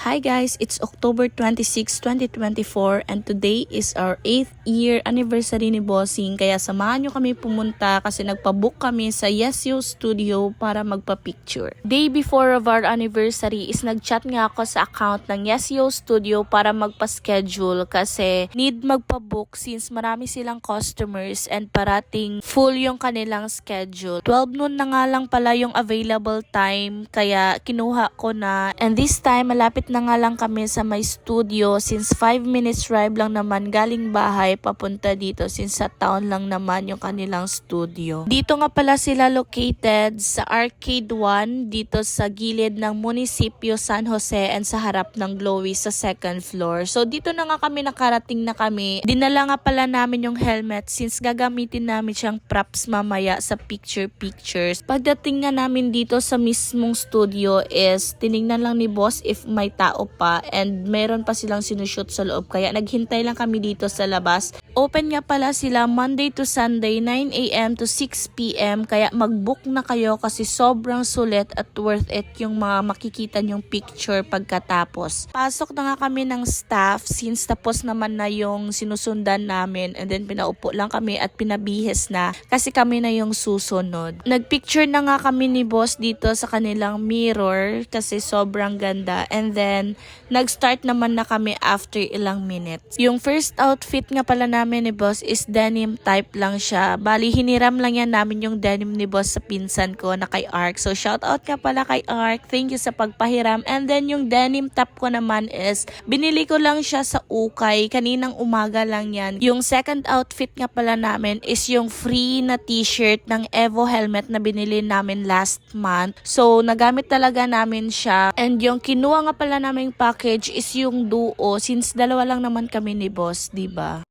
Hi guys, it's October 26, 2024 and today is our 8th year anniversary ni Bossing. Kaya samahan nyo kami pumunta kasi nagpabook kami sa Yesyo Studio para magpa-picture. Day before of our anniversary is nag-chat nga ako sa account ng Yesyo Studio para magpa-schedule kasi need magpa-book since marami silang customers and parating full yung kanilang schedule. 12 noon na nga lang pala yung available time kaya kinuha ko na, and this time malapit na nga lang kami sa my studio since 5 minutes drive lang naman galing bahay papunta dito since sa town lang naman yung kanilang studio. Dito nga pala sila located sa Arcade 1 dito sa gilid ng Munisipyo San Jose and sa harap ng Glowy sa 2nd floor. So dito na nga kami nakarating na kami. Dinala nga pala namin yung helmet since gagamitin namin siyang props mamaya sa pictures. Pagdating nga namin dito sa mismong studio is tinignan lang ni boss if may tao pa and meron pa silang sinushoot sa loob kaya naghintay lang kami dito sa labas. Open nga pala sila Monday to Sunday 9 AM to 6 PM kaya mag-book na kayo kasi sobrang sulit at worth it yung mga makikita nyong picture pagkatapos. Pasok na nga kami ng staff since tapos naman na yung sinusundan namin and then pinaupo lang kami at pinabihis na kasi kami na yung susunod. Nagpicture na nga kami ni boss dito sa kanilang mirror kasi sobrang ganda and then nag-start naman na kami after ilang minutes. Yung first outfit nga pala namin ni boss is denim type lang siya. Bali hiniram lang yan namin yung denim ni boss sa pinsan ko na kay Ark. So shout out nga pala kay Ark. Thank you sa pagpahiram. And then yung denim top ko naman is binili ko lang siya sa Ukay. Kaninang umaga lang yan. Yung second outfit nga pala namin is yung free na t-shirt ng Evo helmet na binili namin last month. So nagamit talaga namin siya. And yung kinuha nga pala naming package is yung duo since dalawa lang naman kami ni boss, diba?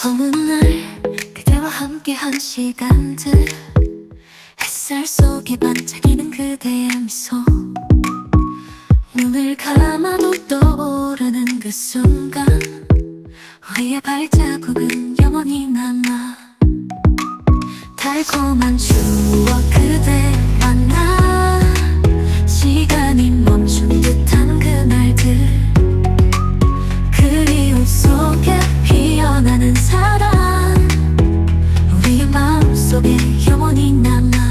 어느 날 그대와 함께한 시간들 햇살 속에 반짝이는 그대의 미소 눈을 감아도 떠오르는 그 순간 우리의 발자국은 영원히 남아 달콤한 추억 그대와 나 시간이 멈춘 듯한 그날들 그리움 속에 피어나는 사랑 우리의 마음속에 영원히 남아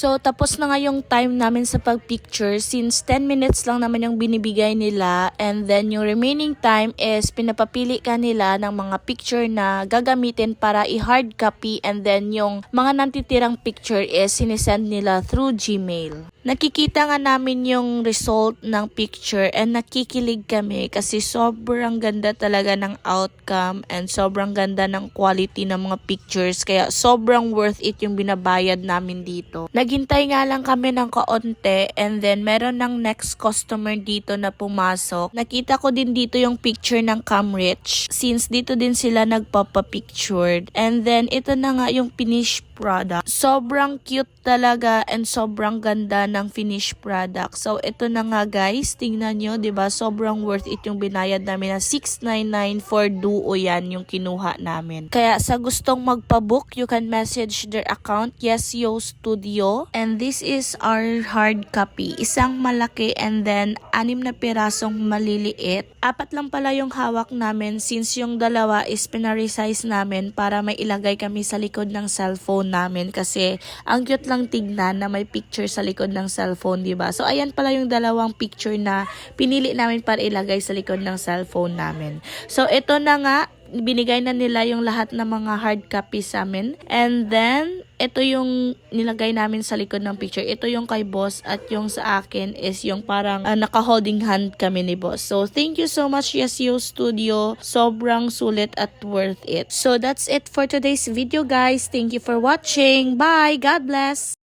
So, tapos na nga yung time namin sa pag-picture since 10 minutes lang naman yung binibigay nila and then yung remaining time is pinapapili ka nila ng mga picture na gagamitin para i-hard copy and then yung mga nantitirang picture is sinisend nila through Gmail. Nakikita nga namin yung result ng picture and nakikilig kami kasi sobrang ganda talaga ng outcome and sobrang ganda ng quality ng mga pictures kaya sobrang worth it yung binabayad namin dito. Naghintay nga lang kami ng kaunti and then meron ng next customer dito na pumasok. Nakita ko din dito yung picture ng Camrich since dito din sila nagpapapictured and then ito na nga yung finished product. Sobrang cute talaga and sobrang ganda ng finished product. So ito na nga guys, tingnan nyo, 'di ba? Sobrang worth it yung binayad namin na 699 for duo yan yung kinuha namin. Kaya sa gustong magpa-book, you can message their account Yesyo Studio and this is our hard copy. Isang malaki and then 6 na pirasong maliliit. 4 lang pala yung hawak namin since yung dalawa is pinaresize namin para may ilagay kami sa likod ng cellphone namin kasi ang cute lang tignan na may picture sa likod ng cellphone, diba? So ayan pala yung dalawang picture na pinili namin para ilagay sa likod ng cellphone namin. So ito na nga, binigay na nila yung lahat ng mga hard copy sa amin and then ito yung nilagay namin sa likod ng picture. Ito yung kay boss at yung sa akin is yung parang naka-holding hand kami ni boss. So thank you so much Yesyo Studio. Sobrang sulit at worth it. So that's it for today's video guys. Thank you for watching. Bye! God bless!